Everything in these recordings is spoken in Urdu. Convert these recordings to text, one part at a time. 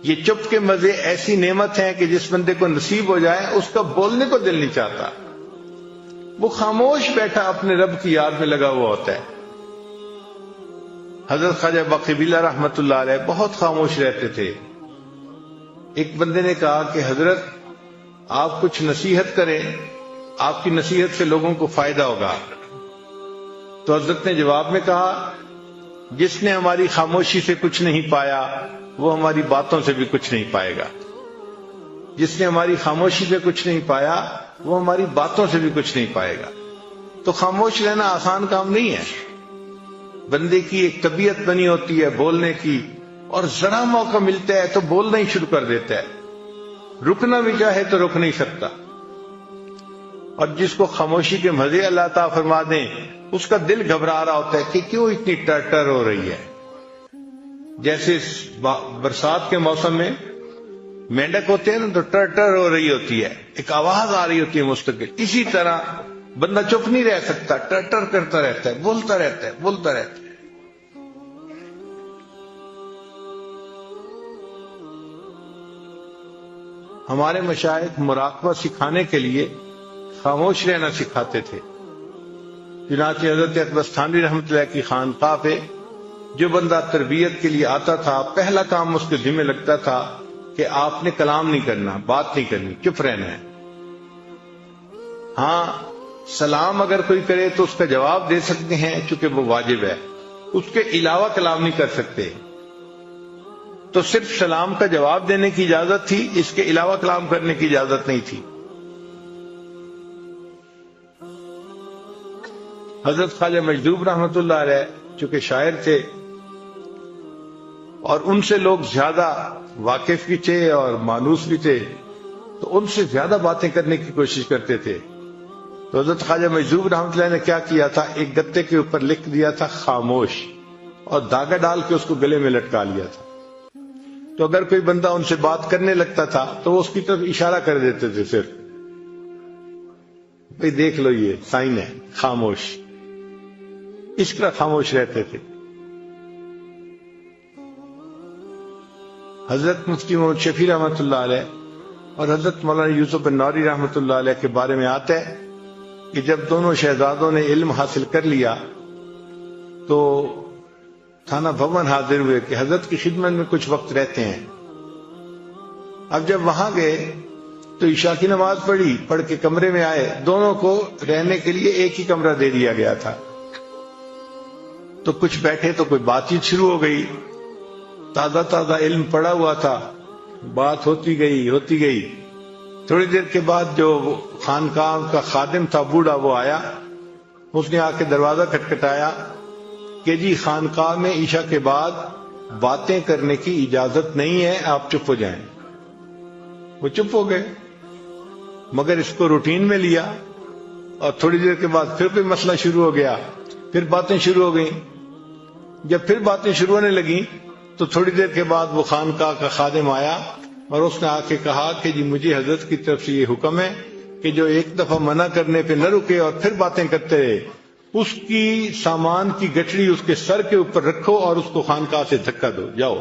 یہ چپ کے مزے ایسی نعمت ہیں کہ جس بندے کو نصیب ہو جائے اس کا بولنے کو دل نہیں چاہتا، وہ خاموش بیٹھا اپنے رب کی یاد میں لگا ہوا ہوتا ہے۔ حضرت خواجہ باقبیلہ رحمت اللہ علیہ بہت خاموش رہتے تھے۔ ایک بندے نے کہا کہ حضرت آپ کچھ نصیحت کریں، آپ کی نصیحت سے لوگوں کو فائدہ ہوگا۔ تو حضرت نے جواب میں کہا، جس نے ہماری خاموشی سے کچھ نہیں پایا وہ ہماری باتوں سے بھی کچھ نہیں پائے گا۔ جس نے ہماری خاموشی سے کچھ نہیں پایا وہ ہماری باتوں سے بھی کچھ نہیں پائے گا۔ تو خاموش رہنا آسان کام نہیں ہے۔ بندے کی ایک طبیعت بنی ہوتی ہے بولنے کی، اور ذرا موقع ملتا ہے تو بولنا ہی شروع کر دیتا ہے، رکنا بھی چاہے تو رک نہیں سکتا۔ اور جس کو خاموشی کے مزے اللہ تعالیٰ فرما دیں اس کا دل گھبرا رہا ہوتا ہے کہ کیوں اتنی ٹر ہو رہی ہے۔ جیسے برسات کے موسم میں مینڈک ہوتے ہیں نا تو ٹر ہو رہی ہوتی ہے، ایک آواز آ رہی ہوتی ہے مستقل، اسی طرح بندہ چپ نہیں رہ سکتا، ٹر کرتا رہتا ہے، بولتا رہتا ہے۔ ہمارے مشائخ مراقبہ سکھانے کے لیے خاموش رہنا سکھاتے تھے۔ چنانچہ حضرت اقبس تھانوی رحمۃ اللہ کی خانقاہ پہ جو بندہ تربیت کے لیے آتا تھا پہلا کام اس کے ذمہ لگتا تھا کہ آپ نے کلام نہیں کرنا، بات نہیں کرنی، چپ رہنا ہے۔ ہاں سلام اگر کوئی کرے تو اس کا جواب دے سکتے ہیں چونکہ وہ واجب ہے، اس کے علاوہ کلام نہیں کر سکتے۔ تو صرف سلام کا جواب دینے کی اجازت تھی، اس کے علاوہ کلام کرنے کی اجازت نہیں تھی۔ حضرت خواجہ مجذوب رحمت اللہ علیہ چونکہ شاعر تھے اور ان سے لوگ زیادہ واقف بھی تھے اور مانوس بھی تھے، تو ان سے زیادہ باتیں کرنے کی کوشش کرتے تھے۔ تو حضرت خواجہ مجذوب رحمت اللہ نے کیا کیا تھا، ایک گتے کے اوپر لکھ دیا تھا خاموش، اور دھاگا ڈال کے اس کو گلے میں لٹکا لیا تھا۔ تو اگر کوئی بندہ ان سے بات کرنے لگتا تھا تو وہ اس کی طرف اشارہ کر دیتے تھے، صرف بھئی دیکھ لو یہ سائن ہے خاموش، اس طرح خاموش رہتے تھے۔ حضرت مفتی محمد شفیع رحمۃ اللہ علیہ اور حضرت مولانا یوسف بن نوری رحمۃ اللہ علیہ کے بارے میں آتا ہے کہ جب دونوں شہزادوں نے علم حاصل کر لیا تو تھانہ بھون حاضر ہوئے کہ حضرت کی خدمت میں کچھ وقت رہتے ہیں۔ اب جب وہاں گئے تو عشاء کی نماز پڑھ کے کمرے میں آئے، دونوں کو رہنے کے لیے ایک ہی کمرہ دے دیا گیا تھا۔ تو کچھ بیٹھے تو کوئی بات چیت شروع ہو گئی، تازہ علم پڑا ہوا تھا، بات ہوتی گئی۔ تھوڑی دیر کے بعد جو خانقاہ کا خادم تھا بوڑھا، وہ آیا، اس نے آ کے دروازہ کھٹکھٹایا کہ جی خانقاہ میں عشاء کے بعد باتیں کرنے کی اجازت نہیں ہے، آپ چپ ہو جائیں۔ وہ چپ ہو گئے، مگر اس کو روٹین میں لیا، اور تھوڑی دیر کے بعد پھر کوئی مسئلہ شروع ہو گیا، پھر باتیں شروع ہو گئیں۔ جب پھر باتیں شروع ہونے لگیں تو تھوڑی دیر کے بعد وہ خانقاہ کا خادم آیا اور اس نے آ کے کہا کہ جی مجھے حضرت کی طرف سے یہ حکم ہے کہ جو ایک دفعہ منع کرنے پہ نہ رکے اور پھر باتیں کرتے رہے، اس کی سامان کی گٹھڑی اس کے سر کے اوپر رکھو اور اس کو خانقاہ سے دھکا دو، جاؤ۔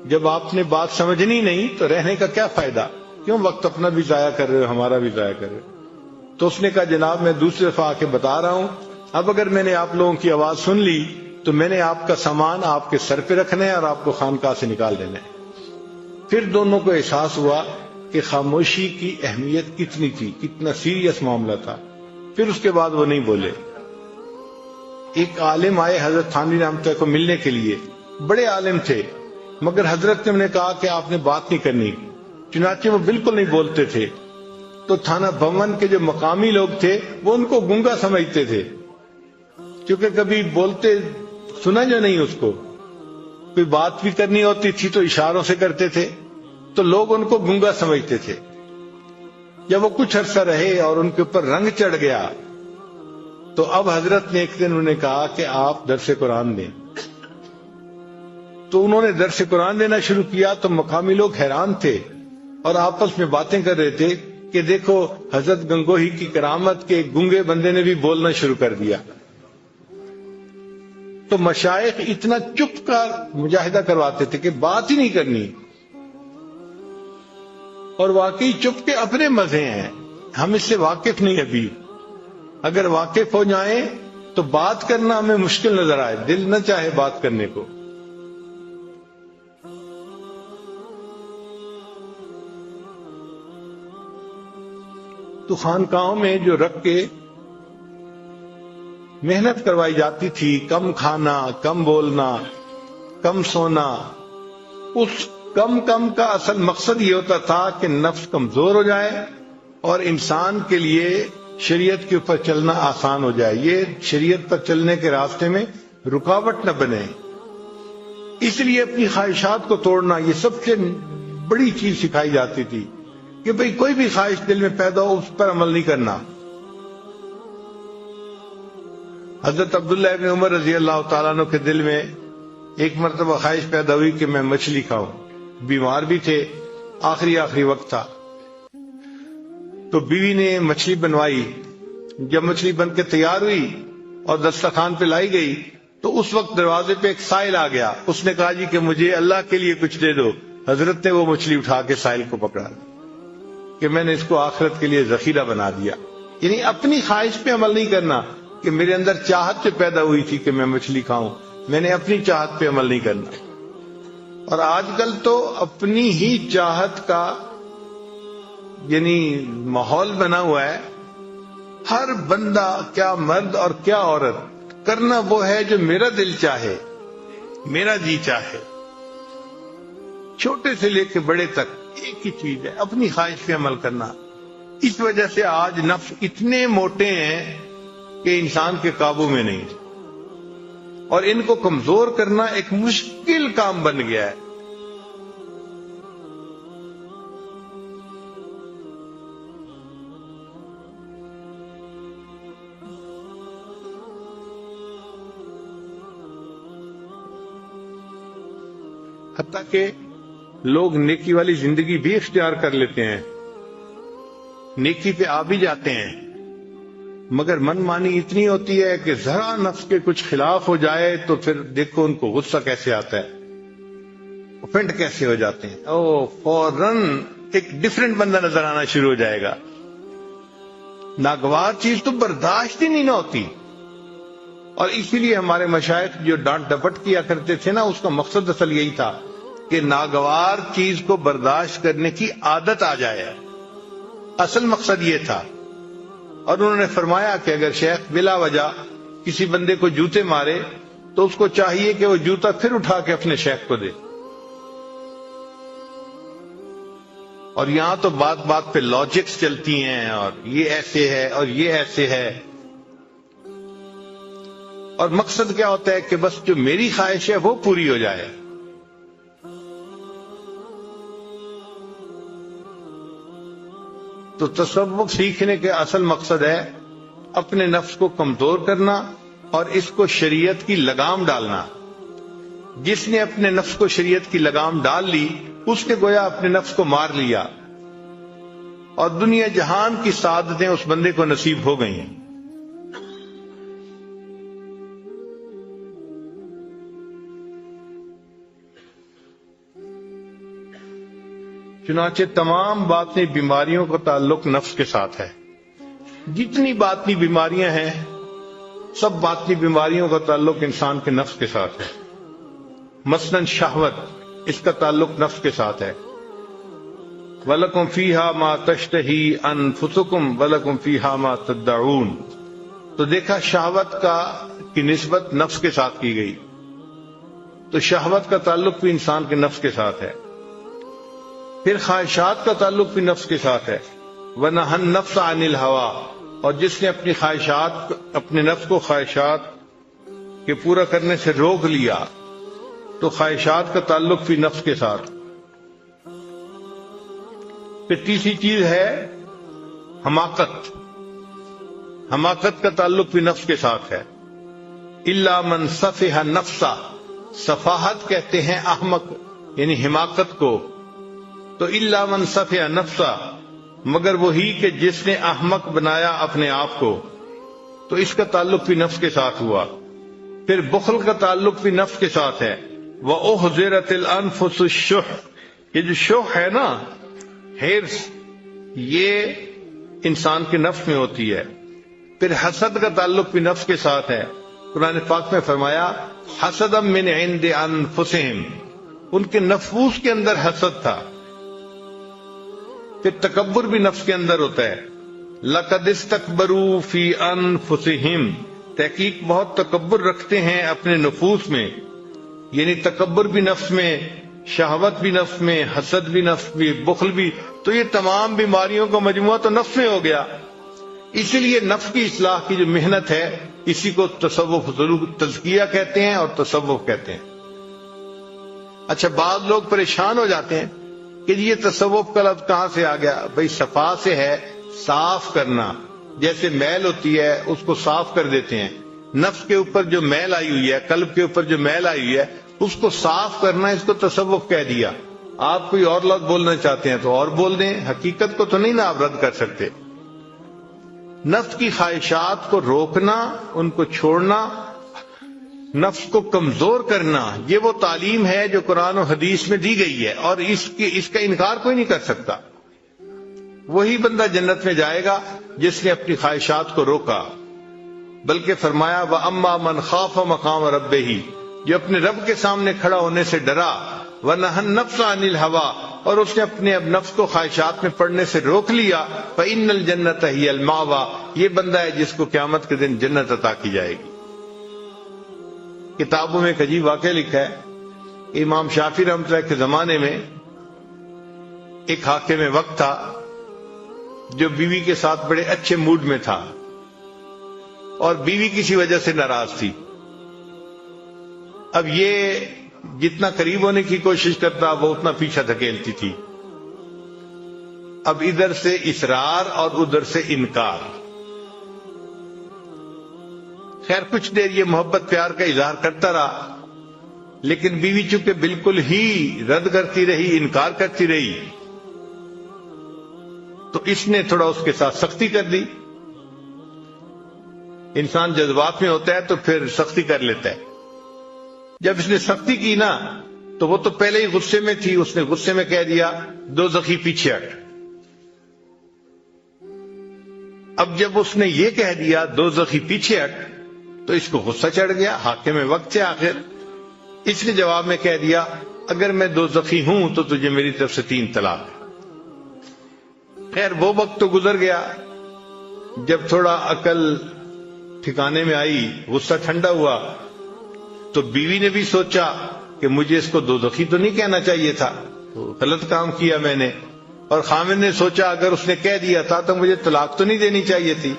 جب آپ نے بات سمجھنی نہیں تو رہنے کا کیا فائدہ، کیوں وقت اپنا بھی ضائع کر رہے ہو، ہمارا بھی ضائع کر رہے ہو۔ تو اس نے کہا جناب میں دوسری دفعہ آ کے بتا رہا ہوں، اب اگر میں نے آپ لوگوں کی آواز سن لی تو میں نے آپ کا سامان آپ کے سر پہ رکھنا ہے اور آپ کو خانقاہ سے نکال دینا ہے۔ پھر دونوں کو احساس ہوا کہ خاموشی کی اہمیت کتنی تھی، کتنا سیریس معاملہ تھا۔ پھر اس کے بعد وہ نہیں بولے۔ ایک عالم آئے حضرت تھانوی رحمۃ اللہ کو ملنے کے لیے، بڑے عالم تھے، مگر حضرت نے انہیں کہا کہ آپ نے بات نہیں کرنی، چنانچہ وہ بالکل نہیں بولتے تھے۔ تو تھانہ بھون کے جو مقامی لوگ تھے وہ ان کو گونگا سمجھتے تھے، کیونکہ کبھی بولتے سنا جو نہیں، اس کو کوئی بات بھی کرنی ہوتی تھی تو اشاروں سے کرتے تھے، تو لوگ ان کو گونگا سمجھتے تھے۔ جب وہ کچھ عرصہ رہے اور ان کے اوپر رنگ چڑھ گیا تو اب حضرت نے ایک دن انہیں کہا کہ آپ درس قرآن دیں۔ تو انہوں نے درس قرآن دینا شروع کیا تو مقامی لوگ حیران تھے اور آپس میں باتیں کر رہے تھے کہ دیکھو حضرت گنگوہی کی کرامت کے گونگے بندے نے بھی بولنا شروع کر دیا۔ تو مشائخ اتنا چپ کا مجاہدہ کرواتے تھے کہ بات ہی نہیں کرنی، اور واقعی چپ کے اپنے مزے ہیں، ہم اس سے واقف نہیں ابھی، اگر واقف ہو جائیں تو بات کرنا ہمیں مشکل نظر آئے، دل نہ چاہے بات کرنے کو۔ تو خانقاہوں میں جو رکھ کے محنت کروائی جاتی تھی، کم کھانا، کم بولنا، کم سونا، اس کم کا اصل مقصد یہ ہوتا تھا کہ نفس کمزور ہو جائے اور انسان کے لیے شریعت کے اوپر چلنا آسان ہو جائے، یہ شریعت پر چلنے کے راستے میں رکاوٹ نہ بنے۔ اس لیے اپنی خواہشات کو توڑنا یہ سب سے بڑی چیز سکھائی جاتی تھی کہ بھئی کوئی بھی خواہش دل میں پیدا ہو اس پر عمل نہیں کرنا۔ حضرت عبداللہ ابن عمر رضی اللہ تعالیٰ عنہ کے دل میں ایک مرتبہ خواہش پیدا ہوئی کہ میں مچھلی کھاؤں، بیمار بھی تھے، آخری وقت تھا، تو بیوی نے مچھلی بنوائی۔ جب مچھلی بن کے تیار ہوئی اور دسترخوان پہ لائی گئی تو اس وقت دروازے پہ ایک سائل آ گیا، اس نے کہا جی کہ مجھے اللہ کے لیے کچھ دے دو۔ حضرت نے وہ مچھلی اٹھا کے سائل کو پکڑا کہ میں نے اس کو آخرت کے لیے ذخیرہ بنا دیا۔ یعنی اپنی خواہش پہ عمل نہیں کرنا کہ میرے اندر چاہت سے پیدا ہوئی تھی کہ میں مچھلی کھاؤں، میں نے اپنی چاہت پہ عمل نہیں کرنا۔ اور آج کل تو اپنی ہی چاہت کا یعنی ماحول بنا ہوا ہے، ہر بندہ کیا مرد اور کیا عورت کرنا وہ ہے جو میرا دل چاہے، میرا جی چاہے، چھوٹے سے لے کے بڑے تک ایک ہی چیز ہے، اپنی خواہش پہ عمل کرنا۔ اس وجہ سے آج نفس اتنے موٹے ہیں کہ انسان کے قابو میں نہیں، اور ان کو کمزور کرنا ایک مشکل کام بن گیا ہے۔ حتیٰ کہ لوگ نیکی والی زندگی بھی اختیار کر لیتے ہیں، نیکی پہ آ بھی جاتے ہیں، مگر من مانی اتنی ہوتی ہے کہ ذرا نفس کے کچھ خلاف ہو جائے تو پھر دیکھو ان کو غصہ کیسے آتا ہے، اوفینڈ کیسے ہو جاتے ہیں، فوراً ایک ڈفرنٹ بندہ نظر آنا شروع ہو جائے گا۔ ناگوار چیز تو برداشت ہی نہیں نہ ہوتی، اور اسی لیے ہمارے مشائخ جو ڈانٹ ڈپٹ کیا کرتے تھے نا، اس کا مقصد اصل یہی تھا کہ ناگوار چیز کو برداشت کرنے کی عادت آ جائے، اصل مقصد یہ تھا۔ اور انہوں نے فرمایا کہ اگر شیخ بلا وجہ کسی بندے کو جوتے مارے تو اس کو چاہیے کہ وہ جوتا پھر اٹھا کے اپنے شیخ کو دے۔ اور یہاں تو بات بات پہ لاجکس چلتی ہیں، اور یہ ایسے ہے اور یہ ایسے ہے، اور مقصد کیا ہوتا ہے کہ بس جو میری خواہش ہے وہ پوری ہو جائے۔ تو تصوف سیکھنے کے اصل مقصد ہے اپنے نفس کو کمزور کرنا اور اس کو شریعت کی لگام ڈالنا۔ جس نے اپنے نفس کو شریعت کی لگام ڈال لی اس نے گویا اپنے نفس کو مار لیا، اور دنیا جہان کی سعادتیں اس بندے کو نصیب ہو گئی ہیں۔ چنانچہ تمام باطنی بیماریوں کا تعلق نفس کے ساتھ ہے۔ جتنی باطنی بیماریاں ہیں سب باطنی بیماریوں کا تعلق انسان کے نفس کے ساتھ ہے۔ مثلاً شہوت، اس کا تعلق نفس کے ساتھ ہے۔ وَلَكُمْ فِيهَا مَا تَشْتَهِي أَنفُسُكُمْ وَلَكُمْ فِيهَا مَا تَدَّعُونَ۔ تو دیکھا شہوت کی نسبت نفس کے ساتھ کی گئی، تو شہوت کا تعلق بھی انسان کے نفس کے ساتھ ہے۔ پھر خواہشات کا تعلق بھی نفس کے ساتھ ہے۔ وَنَهَى النَّفْسَ عَنِ الْهَوَىٰ، اور جس نے اپنی خواہشات، اپنے نفس کو خواہشات کے پورا کرنے سے روک لیا تو خواہشات کا تعلق بھی نفس کے ساتھ۔ پھر تیسری چیز ہے حماقت، حماقت کا تعلق بھی نفس کے ساتھ ہے۔ إِلَّا مَنْ سَفِهَ النَّفْسَ، سفاہت کہتے ہیں احمق یعنی حماقت کو، تو إِلَّا مَنْ سَفِهَ النَّفْسَ، مگر وہی کہ جس نے احمق بنایا اپنے آپ کو، تو اس کا تعلق بھی نفس کے ساتھ ہوا۔ پھر بخل کا تعلق بھی نفس کے ساتھ ہے. وَأُحْضِرَتِ الْأَنفُسُ الشُّحَّ، یہ جو شح ہے نا، ہرس، یہ انسان کے نفس میں ہوتی ہے. پھر حسد کا تعلق بھی نفس کے ساتھ ہے. قرآن پاک میں فرمایا حسدًا مِنْ عِنْدِ أَنفُسِهِمْ، ان کے نفوس کے اندر حسد تھا. پھر تکبر بھی نفس کے اندر ہوتا ہے. لَقَدِ اسْتَكْبَرُوا فِي أَنفُسِهِمْ، تحقیق بہت تکبر رکھتے ہیں اپنے نفوس میں. یعنی تکبر بھی نفس میں، شہوت بھی نفس میں، حسد بھی نفس میں، بخل بھی. تو یہ تمام بیماریوں کا مجموعہ تو نفس میں ہو گیا. اسی لیے نفس کی اصلاح کی جو محنت ہے، اسی کو تصوف ضرور تزکیہ کہتے ہیں اور تصوف کہتے ہیں. اچھا، بعض لوگ پریشان ہو جاتے ہیں کہ یہ تصوف کا لفظ کہاں سے آ گیا؟ بھئی صفا سے ہے، صاف کرنا. جیسے میل ہوتی ہے اس کو صاف کر دیتے ہیں. نفس کے اوپر جو میل آئی ہوئی ہے، قلب کے اوپر جو میل آئی ہوئی ہے، اس کو صاف کرنا، اس کو تصوف کہہ دیا. آپ کوئی اور لفظ بولنا چاہتے ہیں تو اور بول دیں، حقیقت کو تو نہیں نا آپ رد کر سکتے. نفس کی خواہشات کو روکنا، ان کو چھوڑنا، نفس کو کمزور کرنا، یہ وہ تعلیم ہے جو قرآن و حدیث میں دی گئی ہے، اور اس کا انکار کوئی نہیں کر سکتا. وہی بندہ جنت میں جائے گا جس نے اپنی خواہشات کو روکا. بلکہ فرمایا وَأَمَّا مَنْ خَافَ مَقَامَ رَبِّهِ، جو اپنے رب کے سامنے کھڑا ہونے سے ڈرا. وَنَهَى النَّفْسَ عَنِ الْهَوَىٰ، اور اس نے اپنے اب نفس کو خواہشات میں پڑنے سے روک لیا. فَإِنَّ الْجَنَّةَ هِيَ الْمَأْوَىٰ، یہ بندہ ہے جس کو قیامت کے دن جنت عطا کی جائے گی. کتابوں میں ایک عجیب واقعہ لکھا ہے. امام شافعی رحمۃ اللہ کے زمانے میں ایک حاکم وقت تھا جو بیوی کے ساتھ بڑے اچھے موڈ میں تھا، اور بیوی کسی وجہ سے ناراض تھی. اب یہ جتنا قریب ہونے کی کوشش کرتا وہ اتنا پیچھا دھکیلتی تھی. اب ادھر سے اصرار اور ادھر سے انکار. خیر کچھ دیر یہ محبت پیار کا اظہار کرتا رہا، لیکن بیوی چونکہ بالکل ہی رد کرتی رہی، انکار کرتی رہی، تو اس نے تھوڑا اس کے ساتھ سختی کر دی. انسان جذبات میں ہوتا ہے تو پھر سختی کر لیتا ہے. جب اس نے سختی کی نا تو وہ تو پہلے ہی غصے میں تھی. اس نے غصے میں کہہ دیا دوزخی پیچھے ہٹ. اب جب اس نے یہ کہہ دیا دوزخی پیچھے ہٹ تو اس کو غصہ چڑھ گیا. حاکم وقت سے آخر اس نے جواب میں کہہ دیا اگر میں دوزخی ہوں تو تجھے میری طرف سے 3 طلاق. خیر وہ وقت تو گزر گیا. جب تھوڑا عقل ٹھکانے میں آئی، غصہ ٹھنڈا ہوا، تو بیوی نے بھی سوچا کہ مجھے اس کو دوزخی تو نہیں کہنا چاہیے تھا، غلط کام کیا میں نے. اور خامن نے سوچا اگر اس نے کہہ دیا تھا تو مجھے طلاق تو نہیں دینی چاہیے تھی.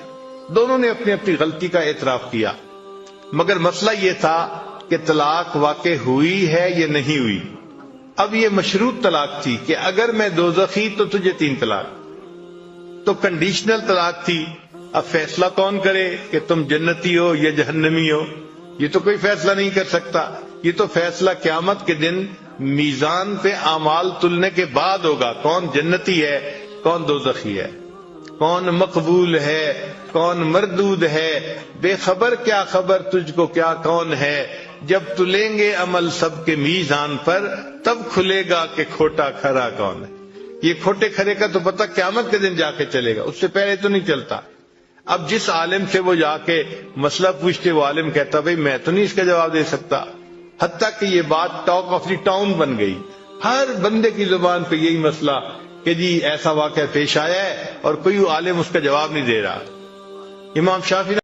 دونوں نے اپنی اپنی غلطی کا اعتراف کیا. مگر مسئلہ یہ تھا کہ طلاق واقع ہوئی ہے یا نہیں ہوئی. اب یہ مشروط طلاق تھی کہ اگر میں دوزخی تو تجھے 3 طلاق. تو کنڈیشنل طلاق تھی. اب فیصلہ کون کرے کہ تم جنتی ہو یا جہنمی ہو؟ یہ تو کوئی فیصلہ نہیں کر سکتا. یہ تو فیصلہ قیامت کے دن میزان پہ اعمال تلنے کے بعد ہوگا. کون جنتی ہے، کون دوزخی ہے، کون مقبول ہے، کون مردود ہے. بے خبر کیا خبر تجھ کو کیا کون ہے. جب تلیں گے عمل سب کے میزان پر تب کھلے گا کہ کھوٹا کھرا کون ہے. یہ کھوٹے کھرے کا تو پتہ قیامت کے دن جا کے چلے گا، اس سے پہلے تو نہیں چلتا. اب جس عالم سے وہ جا کے مسئلہ پوچھتے وہ عالم کہتا بھئی میں تو نہیں اس کا جواب دے سکتا. حتیٰ کہ یہ بات ٹاک آف دی ٹاؤن بن گئی. ہر بندے کی زبان پہ یہی مسئلہ کہ جی ایسا واقعہ پیش آیا ہے اور کوئی عالم اس کا جواب نہیں دے رہا. امام شافعی